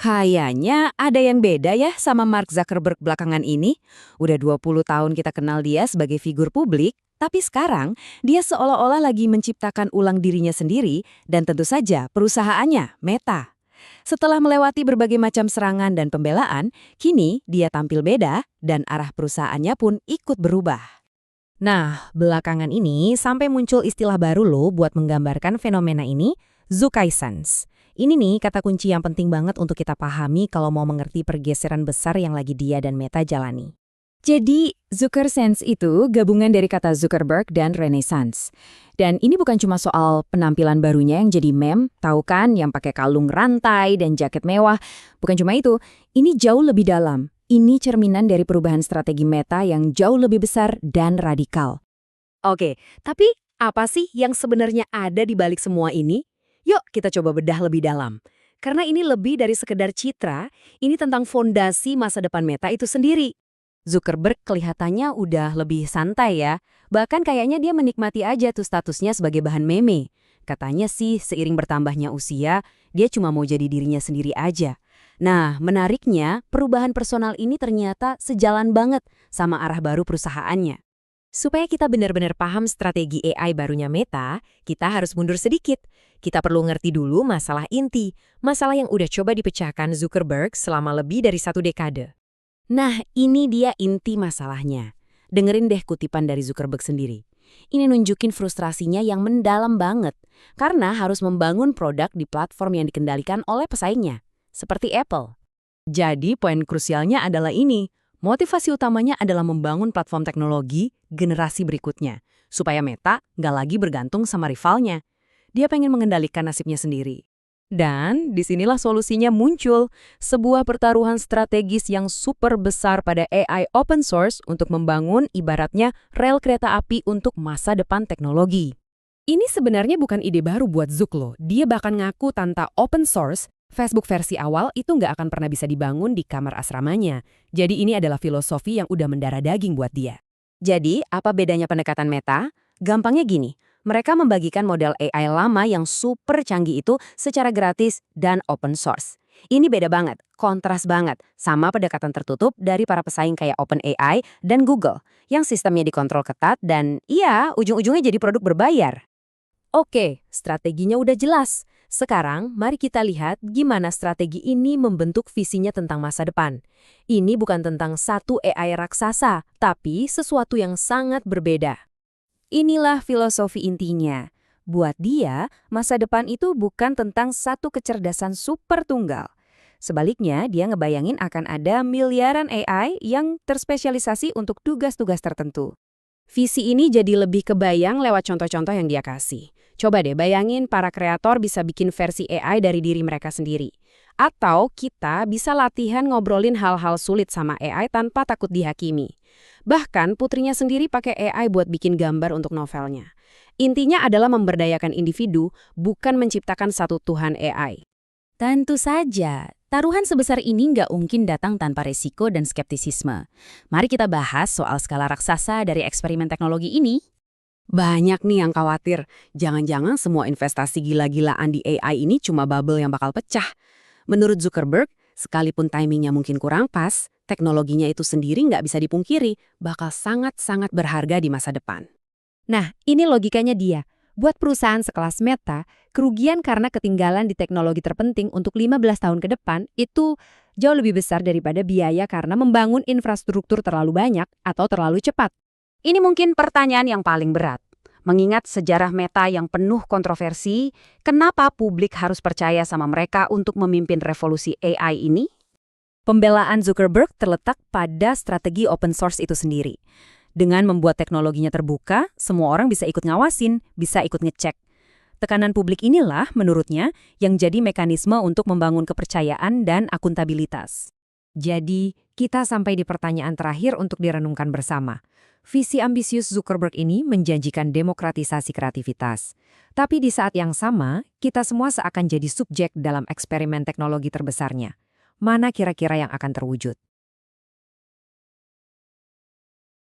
Kayaknya ada yang beda ya sama Mark Zuckerberg belakangan ini. Udah 20 tahun kita kenal dia sebagai figur publik, tapi sekarang dia seolah-olah lagi menciptakan ulang dirinya sendiri dan tentu saja perusahaannya, Meta. Setelah melewati berbagai macam serangan dan pembelaan, kini dia tampil beda dan arah perusahaannya pun ikut berubah. Nah, belakangan ini sampai muncul istilah baru loh buat menggambarkan fenomena ini, Zukaisans. Ini nih kata kunci yang penting banget untuk kita pahami kalau mau mengerti pergeseran besar yang lagi dia dan Meta jalani. Jadi, Zuckersense itu gabungan dari kata Zuckerberg dan Renaissance. Dan ini bukan cuma soal penampilan barunya yang jadi meme, tahu kan, yang pakai kalung rantai dan jaket mewah. Bukan cuma itu, ini jauh lebih dalam. Ini cerminan dari perubahan strategi Meta yang jauh lebih besar dan radikal. Oke, tapi apa sih yang sebenarnya ada di balik semua ini? Yuk kita coba bedah lebih dalam. Karena ini lebih dari sekedar citra, ini tentang fondasi masa depan Meta itu sendiri. Zuckerberg kelihatannya udah lebih santai ya, bahkan kayaknya dia menikmati aja tuh statusnya sebagai bahan meme. Katanya sih seiring bertambahnya usia, dia cuma mau jadi dirinya sendiri aja. Nah, menariknya, perubahan personal ini ternyata sejalan banget sama arah baru perusahaannya. Supaya kita benar-benar paham strategi AI barunya Meta, kita harus mundur sedikit. Kita perlu ngerti dulu masalah inti, masalah yang udah coba dipecahkan Zuckerberg selama lebih dari 1 dekade. Nah, ini dia inti masalahnya. Dengerin deh kutipan dari Zuckerberg sendiri. Ini nunjukin frustrasinya yang mendalam banget, karena harus membangun produk di platform yang dikendalikan oleh pesaingnya, seperti Apple. Jadi, poin krusialnya adalah ini. Motivasi utamanya adalah membangun platform teknologi generasi berikutnya, supaya Meta nggak lagi bergantung sama rivalnya. Dia pengen mengendalikan nasibnya sendiri. Dan disinilah solusinya muncul, sebuah pertaruhan strategis yang super besar pada AI open source untuk membangun ibaratnya rel kereta api untuk masa depan teknologi. Ini sebenarnya bukan ide baru buat Zuck loh. Dia bahkan ngaku tanpa open source, Facebook versi awal itu nggak akan pernah bisa dibangun di kamar asramanya. Jadi ini adalah filosofi yang udah mendarah daging buat dia. Jadi, apa bedanya pendekatan Meta? Gampangnya gini, mereka membagikan model AI lama yang super canggih itu secara gratis dan open source. Ini beda banget, kontras banget, sama pendekatan tertutup dari para pesaing kayak OpenAI dan Google, yang sistemnya dikontrol ketat dan iya, ujung-ujungnya jadi produk berbayar. Oke, strateginya udah jelas. Sekarang, mari kita lihat gimana strategi ini membentuk visinya tentang masa depan. Ini bukan tentang satu AI raksasa, tapi sesuatu yang sangat berbeda. Inilah filosofi intinya. Buat dia, masa depan itu bukan tentang satu kecerdasan super tunggal. Sebaliknya, dia ngebayangin akan ada miliaran AI yang terspesialisasi untuk tugas-tugas tertentu. Visi ini jadi lebih kebayang lewat contoh-contoh yang dia kasih. Coba deh bayangin para kreator bisa bikin versi AI dari diri mereka sendiri. Atau kita bisa latihan ngobrolin hal-hal sulit sama AI tanpa takut dihakimi. Bahkan putrinya sendiri pakai AI buat bikin gambar untuk novelnya. Intinya adalah memberdayakan individu, bukan menciptakan satu Tuhan AI. Tentu saja, taruhan sebesar ini nggak mungkin datang tanpa resiko dan skeptisisme. Mari kita bahas soal skala raksasa dari eksperimen teknologi ini. Banyak nih yang khawatir, jangan-jangan semua investasi gila-gilaan di AI ini cuma bubble yang bakal pecah. Menurut Zuckerberg, sekalipun timingnya mungkin kurang pas, teknologinya itu sendiri nggak bisa dipungkiri, bakal sangat-sangat berharga di masa depan. Nah, ini logikanya dia. Buat perusahaan sekelas Meta, kerugian karena ketinggalan di teknologi terpenting untuk 15 tahun ke depan itu jauh lebih besar daripada biaya karena membangun infrastruktur terlalu banyak atau terlalu cepat. Ini mungkin pertanyaan yang paling berat. Mengingat sejarah Meta yang penuh kontroversi, kenapa publik harus percaya sama mereka untuk memimpin revolusi AI ini? Pembelaan Zuckerberg terletak pada strategi open source itu sendiri. Dengan membuat teknologinya terbuka, semua orang bisa ikut ngawasin, bisa ikut ngecek. Tekanan publik inilah, menurutnya, yang jadi mekanisme untuk membangun kepercayaan dan akuntabilitas. Jadi, kita sampai di pertanyaan terakhir untuk direnungkan bersama. Visi ambisius Zuckerberg ini menjanjikan demokratisasi kreativitas. Tapi di saat yang sama, kita semua seakan jadi subjek dalam eksperimen teknologi terbesarnya. Mana kira-kira yang akan terwujud?